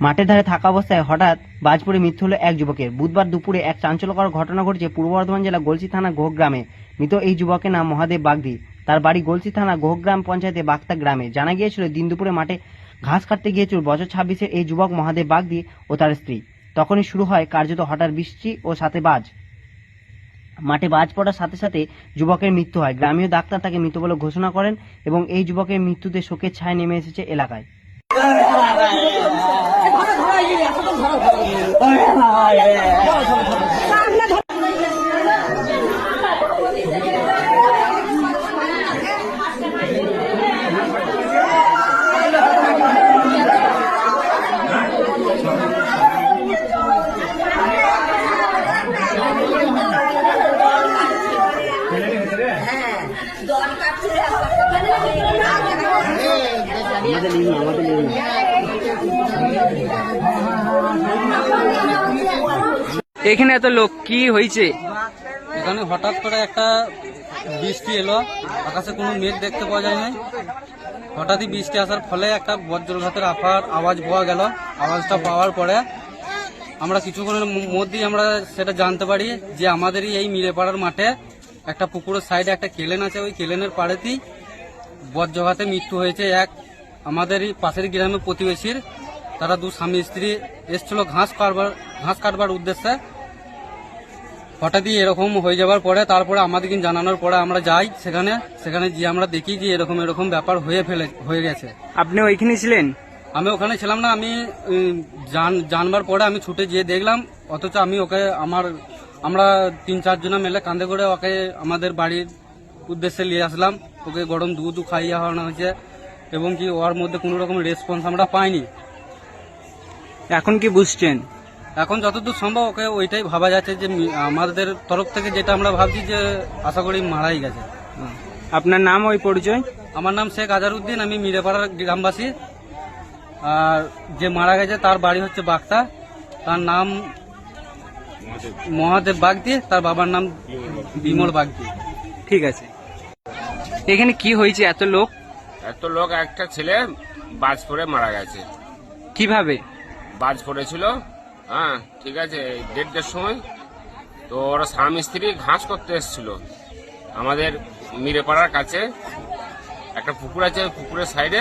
মাঠের ধারে থাকা অবস্থায় হঠাৎ বাজ পড়ে মৃত্যু হলো এক যুবকের। বুধবার দুপুরে এক চাঞ্চল্যকর ঘটনা ঘটেছে পূর্ব বর্ধমান জেলা গলসি থানা গোহ গ্রামে। মৃত এই যুবকের নাম মহাদেব বাগদি। তার বাড়ি গলসি থানা গোহ গ্রাম পঞ্চায়েতে বাগতা গ্রামে। জানা গিয়েছিল দিন দুপুরে মাঠে ঘাস কাটতে গিয়েছিল বছর 26-এর এই যুবক মহাদেব বাগদি ও তার স্ত্রী। তখনই শুরু হয় কার্যত হঠাৎ বৃষ্টি ও সাথে বাজ। মাঠে বাজ পড়ার সাথে সাথে যুবকের মৃত্যু হয়। গ্রামীয় ডাক্তার তাকে মৃত বলে ঘোষণা করেন এবং এই যুবকের মৃত্যুতে শোকের ছায়া নেমে এসেছে এলাকায়। এখানে এত লোক কি হয়েছে? এখানে হঠাৎ করে একটা বৃষ্টি এলো, আকাশে কোনো মেঘ দেখতে পাওয়া যায় নাই। হঠাৎই বৃষ্টি আসার ফলে একটা বজ্রঘাতের আওয়াজ পাওয়া গেল। আওয়াজটা পাওয়ার পরে আমরা কিছুক্ষণের মধ্যেই আমরা সেটা জানতে পারি যে আমাদেরই এই মিরেপাড়ার মাঠে একটা পুকুরের সাইডে একটা কেলেন আছে। ওই কেলেনের পাড়েতেই বজ্রঘাতে মৃত্যু হয়েছে এক আমাদেরই পাশের গ্রামের প্রতিবেশীর। তারা দু স্বামী স্ত্রী এসছিল ঘাস কাটবার উদ্দেশ্যে। হঠাৎই এরকম হয়ে যাওয়ার পরে তারপরে আমাদেরকে জানানোর পরে আমরা যাই সেখানে গিয়ে আমরা দেখি যে এরকম ব্যাপার হয়ে গেছে। আপনি ওইখানে ছিলেন? আমি ওখানে ছিলাম না। আমি জানবার পরে আমি ছুটে গিয়ে দেখলাম, অথচ আমি ওকে আমরা 3-4 জনা মিলে কাঁধে করে ওকে আমাদের বাড়ির উদ্দেশ্যে নিয়ে আসলাম। ওকে গরম দুধ খাইয়ে খাওয়ানো হয়েছে এবং কি ওর মধ্যে কোনো রকম রেসপন্স আমরা পাইনি। এখন কি বুঝছেন? এখন যতদূর সম্ভব ওকে ওইটাই ভাবা যাচ্ছে যে আমাদের তরফ থেকে যেটা আমরা ভাবছি যে আশা করি মারাই গেছে। আপনার নাম ওই পরিচয়? আমার নাম শেখ আজারউদ্দিন, আমি মিরেপাড়ার গ্রামবাসী। আর যে মারা গেছে তার বাড়ি হচ্ছে বাগতা, তার নাম মহাদেব বাগদি, তার বাবার নাম বিমল বাগদি। ঠিক আছে। এখানে কি হয়েছে? এত লোক একটা ছেলে বাজ পড়ে মারা গেছে। কিভাবে? বাজ পড়েছিল, হ্যাঁ ঠিক আছে, 1:30-র সময়। তো ওরা স্বামী স্ত্রী ঘাস করতে এসেছিল আমাদের মিরেপাড়ার কাছে একটা পুকুর আছে। পুকুরের সাইডে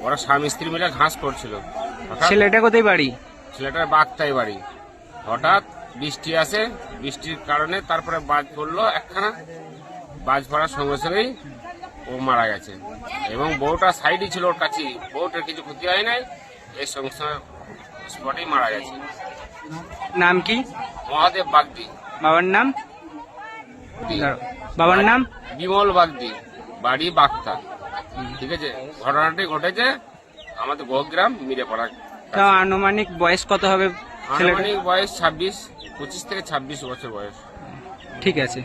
ওরা স্বামী স্ত্রী মিলে ঘাস করছিল। ছেলেটা কোথায় বাড়ি? ছেলেটার বাগতাই বাড়ি। হঠাৎ বৃষ্টি আসে, বৃষ্টির কারণে তারপরে বাজ পড়লো একখানা। বাজ পড়ার সঙ্গে সঙ্গেই ও মারা গেছে এবং বউটা সাইডে ছিল ওর কাছে। বউটার কিছু ক্ষতি হয় নাই, এই সঙ্গে সঙ্গে স্পটেই মারা গেছে। নাম কি? মহাদেব বাগদি। বাবার নাম? বাবার নাম বিমল বাগদি, বাড়ি বাগতা। ঠিক আছে, ঘটনাটি ঘটেছে আমাদের গোগ্রাম মিরেপাড়া। তাও আনুমানিক বয়স কত হবে? আনুমানিক বয়স 25 থেকে 26 বছর বয়স। ঠিক আছে।